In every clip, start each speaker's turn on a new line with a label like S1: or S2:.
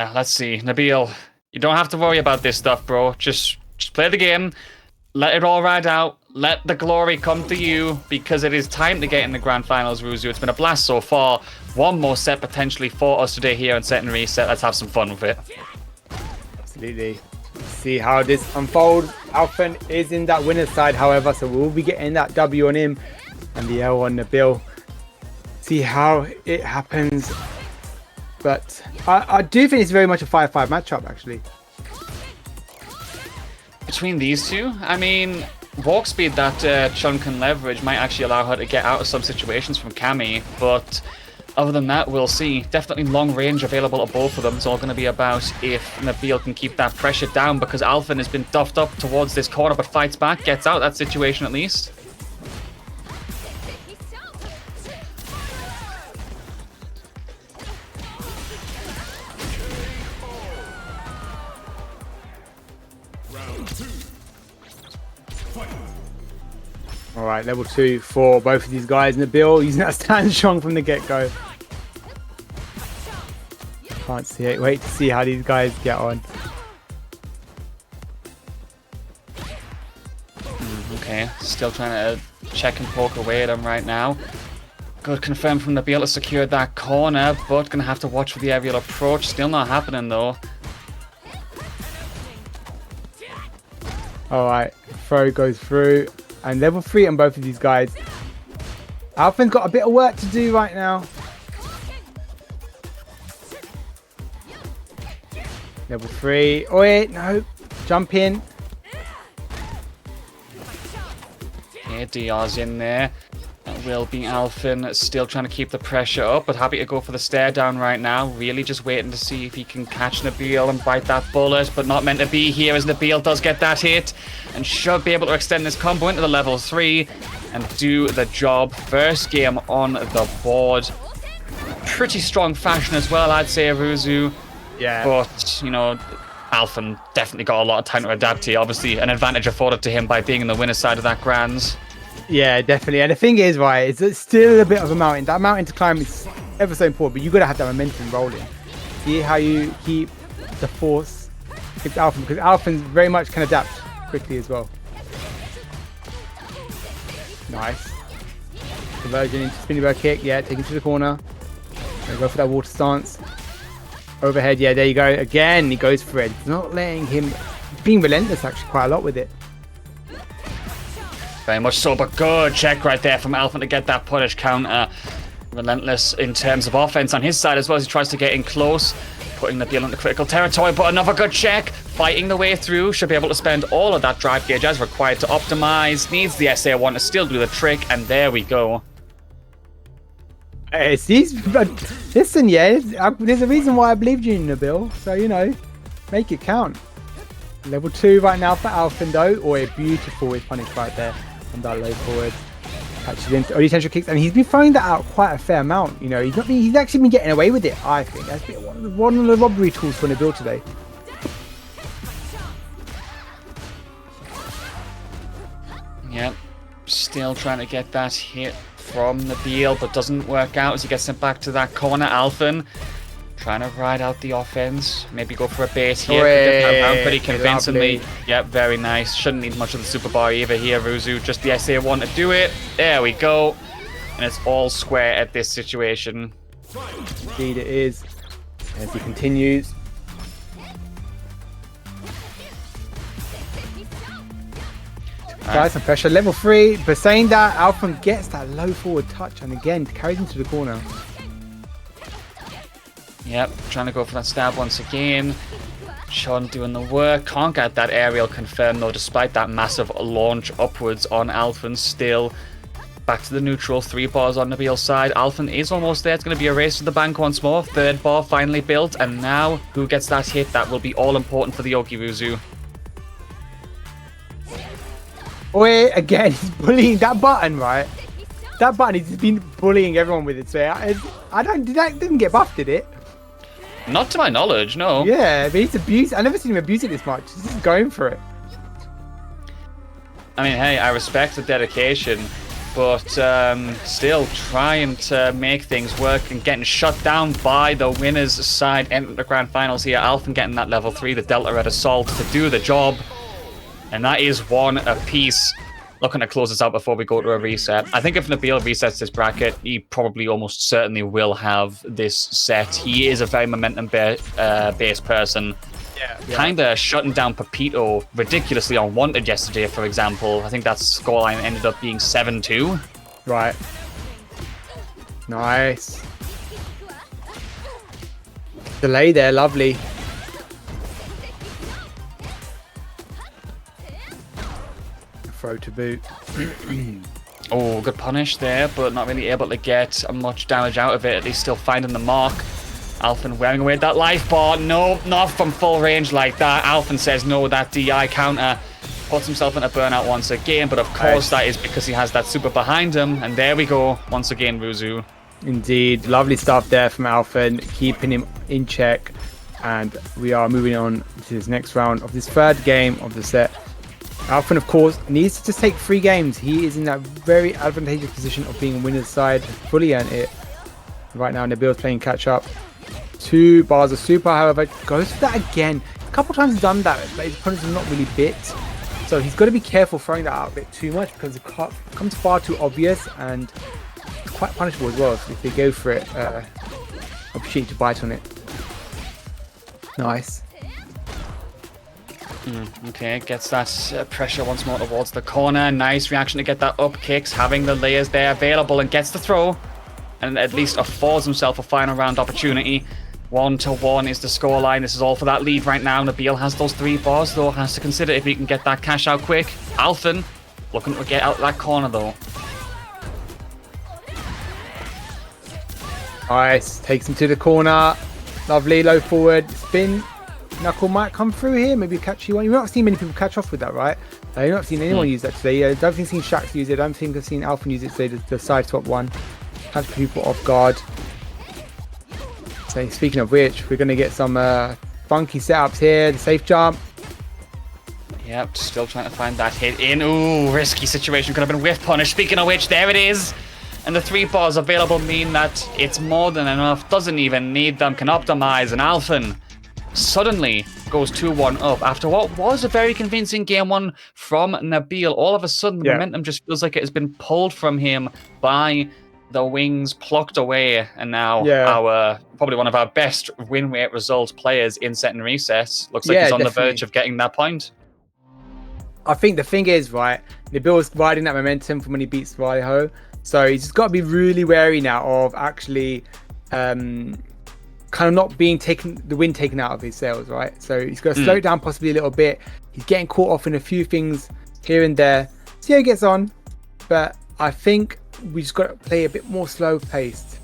S1: Let's see, Nabil. You don't have to worry about this stuff, bro. Just play the game. Let it all ride out. Let the glory come to you, because it is time to get in the grand finals, Ruzu. It's been a blast so far. One more set potentially for us today here on Set and Reset. Let's have some fun with it.
S2: Absolutely. See how this unfolds. Alphen is in that winner's side, however, so we'll be getting that W on him and the L on Nabil. See how it happens. But I do think it's very much a 5-5 matchup, actually.
S1: Between these two, I mean, walk speed that Chun can leverage might actually allow her to get out of some situations from Cammy, but other than that, we'll see. Definitely long range available to both of them. It's all going to be about if Nabil can keep that pressure down, because Alphen has been duffed up towards this corner but fights back, gets out of that situation at least.
S2: All right, level 2 for both of these guys. Nabil using that stand strong from the get-go. Can't see it. Wait to see how these guys get on.
S1: Okay, still trying to check and poke away at him right now. Good confirm from Nabil to secure that corner, but gonna have to watch for the aerial approach. Still not happening though.
S2: All right, throw goes through. And level 3 on both of these guys. Alphen's got a bit of work to do right now. Level 3. Oh wait, no. Jump in.
S1: Okay, DR's in there. That will be Alphen, still trying to keep the pressure up, but happy to go for the stare down right now. Really just waiting to see if he can catch Nabil and bite that bullet, but not meant to be here as Nabil does get that hit and should be able to extend this combo into the level 3 and do the job. First game on the board. Pretty strong fashion as well, I'd say, Ruzu.
S2: Yeah.
S1: But, you know, Alphen definitely got a lot of time to adapt here. Obviously, an advantage afforded to him by being in the winner's side of that Grands.
S2: Yeah, definitely. And the thing is, right, it's still a bit of a mountain. That mountain to climb is ever so important, but you got to have that momentum rolling. See how you keep the force against Alphen, because Alphen very much can adapt quickly as well. Nice. Conversion into spinning bird kick. Yeah, take him to the corner. Go for that water stance. Overhead. Yeah, there you go. Again, he goes for it. He's not letting him... Being relentless, actually, quite a lot with it.
S1: Very much so, but good check right there from Alphen to get that punish counter. Relentless in terms of offense on his side as well as he tries to get in close. Putting Nabil into critical territory, but another good check. Fighting the way through. Should be able to spend all of that drive gauge as required to optimize. Needs the SA1 to still do the trick, and there we go.
S2: Hey, listen, yeah, there's a reason why I believed you in Nabil, so, you know, make it count. Level 2 right now for Alphen, though. Oh, a beautiful punish right there on that low forward. Catches into early central kicks, and he's been throwing that out quite a fair amount. You know, he's actually been getting away with it, I think. That's been one of the robbery tools for Nabil today.
S1: Yep, still trying to get that hit from Nabil, but doesn't work out as he gets sent back to that corner. Alphen trying to ride out the offense. Maybe go for a base here. Get that around pretty convincingly. Lovely. Yep, very nice. Shouldn't need much of the super bar either here, Ruzu. Just the SA1 to do it. There we go. And it's all square at this situation.
S2: Indeed it is. As he continues. Guys, some pressure. Level 3. But saying that, Alphen gets that low forward touch and again carries him to the corner.
S1: Yep, trying to go for that stab once again. Chun doing the work. Can't get that aerial confirmed though, despite that massive launch upwards on Alphen. Still back to the neutral. 3 bars on Nabil's side. Alphen is almost there. It's going to be a race to the bank once more. 3rd bar finally built. And now, who gets that hit? That will be all important for the Yogi Ruzu.
S2: Wait, again, he's bullying that button, right? That button, he's been bullying everyone with it. So I didn't get buffed, did it?
S1: Not to my knowledge, no.
S2: Yeah, but he's abused. I've never seen him abuse it this much. He's just going for it.
S1: I mean, hey, I respect the dedication. but still trying to make things work and getting shut down by the winners side. Enter the grand finals here. Alphen getting that level 3, the Delta Red Assault to do the job. And that is 1 apiece. Looking to close this out before we go to a reset. I think if Nabil resets this bracket, he probably almost certainly will have this set. He is a very momentum-based person.
S2: Yeah.
S1: Kind of shutting down Pepito ridiculously unwanted yesterday, for example. I think that scoreline ended up being 7-2.
S2: Right. Nice. Delay there, lovely. Throw to boot.
S1: Oh, good punish there, but not really able to get much damage out of it. At least still finding the mark. Alphen wearing away that life bar. No, not from full range like that. Alphen says no, that DI counter. Puts himself into burnout once again, but of course that is because he has that super behind him. And there we go, once again, Ruzu.
S2: Indeed, lovely stuff there from Alphen, keeping him in check. And we are moving on to this next round of this third game of the set. Alphen, of course, needs to just take 3 games. He is in that very advantageous position of being a winner's side. Fully earned it. Right now, Nabil's playing catch up. 2 bars of super, however, goes for that again. A couple times he's done that, but his opponents are not really bit. So he's got to be careful throwing that out a bit too much because it becomes far too obvious and it's quite punishable as well if they go for it. Opportunity to bite on it. Nice.
S1: Okay, gets that pressure once more towards the corner. Nice reaction to get that up kicks, having the layers there available, and gets the throw. And at least affords himself a final round opportunity. 1-1 is the scoreline. This is all for that lead right now. Nabil has those 3 bars, though. Has to consider if he can get that cash out quick. Alphen looking to get out that corner, though.
S2: Nice. Takes him to the corner. Lovely. Low forward. Spin. Knuckle might come through here. Maybe catch you one. You've not seen many people catch off with that, right? You've not seen anyone use that today. I don't think I've seen Shax use it. I don't think I've seen Alphen use it today. The side swap one. Catch people off guard. So speaking of which, we're going to get some funky setups here. The safe jump.
S1: Yep, still trying to find that hit in. Ooh, risky situation. Could have been whiff punish. Speaking of which, there it is. And the 3 bars available mean that it's more than enough. Doesn't even need them. Can optimize. And Alphen suddenly goes 2-1 up after what was a very convincing game 1 from Nabil. All of a sudden, the momentum just feels like it has been pulled from him by the wings, plucked away, and now our probably one of our best win rate result players in set and recess looks like he's on the verge of getting that point.
S2: I think the thing is, right, Nabil's riding that momentum from when he beats Raiho, so he's just got to be really wary now of actually kind of not being the wind taken out of his sails, right? So he's got to slow it down possibly a little bit. He's getting caught off in a few things here and there. See how he gets on, but I think we just got to play a bit more slow paced.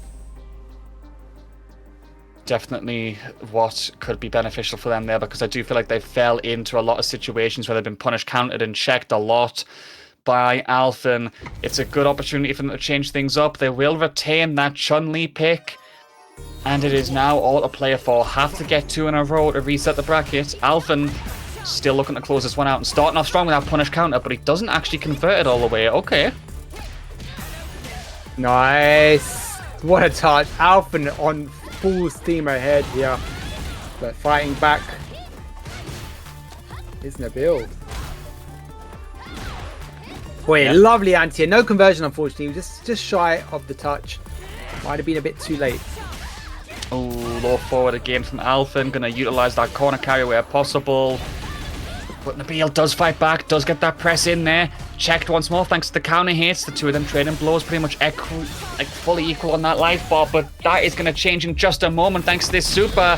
S1: Definitely what could be beneficial for them there, because I do feel like they fell into a lot of situations where they've been punished, countered, and checked a lot by Alphen. It's a good opportunity for them to change things up. They will retain that Chun-Li pick, and it is now all to play for. Have to get 2 in a row to reset the bracket. Alphen still looking to close this one out and starting off strong with that punish counter, but he doesn't actually convert it all the way. Okay.
S2: Nice. What a touch. Alphen on full steam ahead here. But fighting back is Nabil. Boy, lovely anti. No conversion, unfortunately. Just shy of the touch. Might have been a bit too late.
S1: Oh, low forward again from Alphen. Going to utilize that corner carry where possible. But Nabil does fight back, does get that press in there. Checked once more thanks to the counter hits. The 2 of them trading blows pretty much fully equal on that life bar. But that is going to change in just a moment thanks to this super.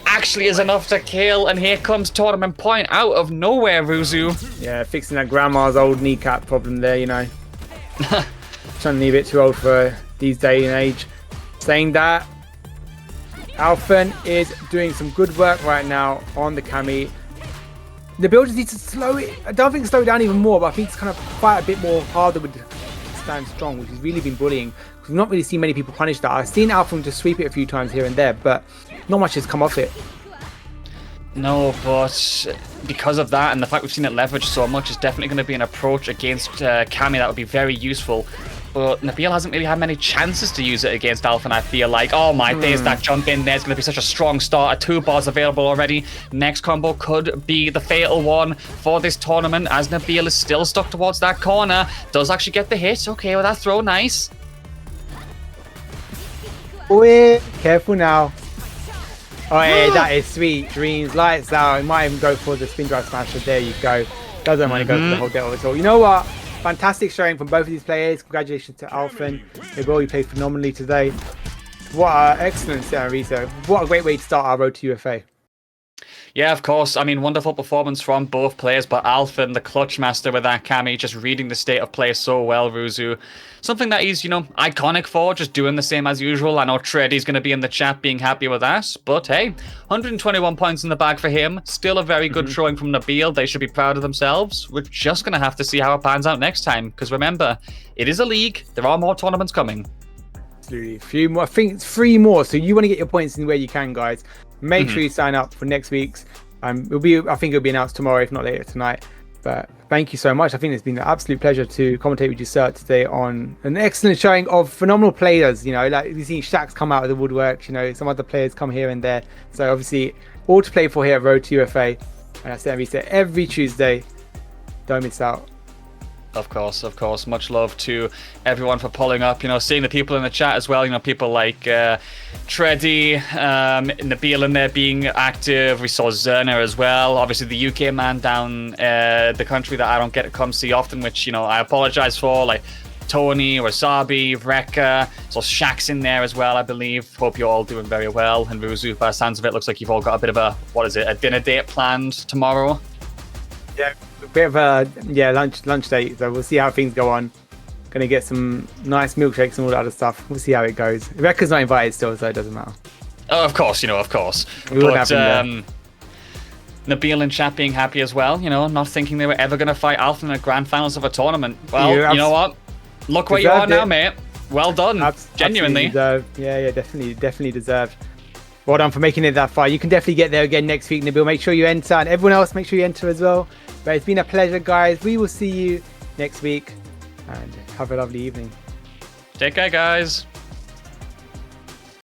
S1: Actually is enough to kill. And here comes tournament point out of nowhere, Ruzu.
S2: Yeah, fixing that grandma's old kneecap problem there, you know. Chun-Li a bit too old for these day and age. Saying that, Alphen is doing some good work right now on the Cammy. Nabil just needs to slow it. I don't think slow it down even more, but I think it's kind of fight a bit more harder with stand strong, which has really been bullying. Because we've not really seen many people punish that. I've seen Alphen just sweep it a few times here and there, but not much has come off it.
S1: No, but because of that and the fact we've seen it leveraged so much, it's definitely going to be an approach against Cammy that would be very useful. But Nabil hasn't really had many chances to use it against Alphen, I feel like. Oh my days, that jump in there is going to be such a strong start. 2 bars available already. Next combo could be the fatal one for this tournament, as Nabil is still stuck towards that corner. Does actually get the hit. Okay, well, that throw, nice.
S2: Wait, careful now. Oh, yeah, that is sweet. Dreams, lights out. He might even go for the spin drive smasher. There you go. Doesn't want to go for the whole deal at all. You know what? Fantastic showing from both of these players. Congratulations to Alphen. They both played phenomenally today. What an excellent set, Risa. What a great way to start our road to UFA.
S1: Yeah, of course. I mean, wonderful performance from both players, but Alphen, the clutch master with that Cammy, just reading the state of play so well, Ruzu. Something that he's, you know, iconic for, just doing the same as usual. I know Treddy's going to be in the chat being happy with that, but hey, 121 points in the bag for him. Still a very good showing from Nabil. They should be proud of themselves. We're just going to have to see how it pans out next time, because remember, it is a league. There are more tournaments coming.
S2: Absolutely. A few more. I think it's 3 more, so you want to get your points in where you can, guys. Make sure you sign up for next week's. I think it'll be announced tomorrow, if not later tonight. But thank you so much. I think it's been an absolute pleasure to commentate with you, sir, today on an excellent showing of phenomenal players. You know, like you see Shax come out of the woodwork. You know, some other players come here and there. So obviously, all to play for here at Road to UFA. And I say every Tuesday. Don't miss out.
S1: Of course, of course. Much love to everyone for pulling up. You know, seeing the people in the chat as well. You know, people like Treddy, Nabil in there being active. We saw Zerner as well. Obviously, the UK man down the country that I don't get to come see often, which, you know, I apologize for. Like Tony, Wasabi, Vreka. So Shaq's in there as well, I believe. Hope you're all doing very well. And Ruzu, by the sounds of it, looks like you've all got a bit of a, a dinner date planned tomorrow.
S2: Yeah, a bit of a lunch date. So we'll see how things go on. Gonna get some nice milkshakes and all that other stuff. We'll see how it goes. Rebecca's not invited still, so it doesn't matter.
S1: Oh, of course, you know, of course.
S2: But
S1: Nabil and chat being happy as well. You know, not thinking they were ever gonna fight Alphen in the grand finals of a tournament. Well, you know what? Look where you are now, mate. Well done. Genuinely.
S2: Deserved. Yeah, definitely deserved. Well done for making it that far. You can definitely get there again next week, Nabil. Make sure you enter, and everyone else, make sure you enter as well. But it's been a pleasure, guys. We will see you next week, and have a lovely evening.
S1: Take care, guys.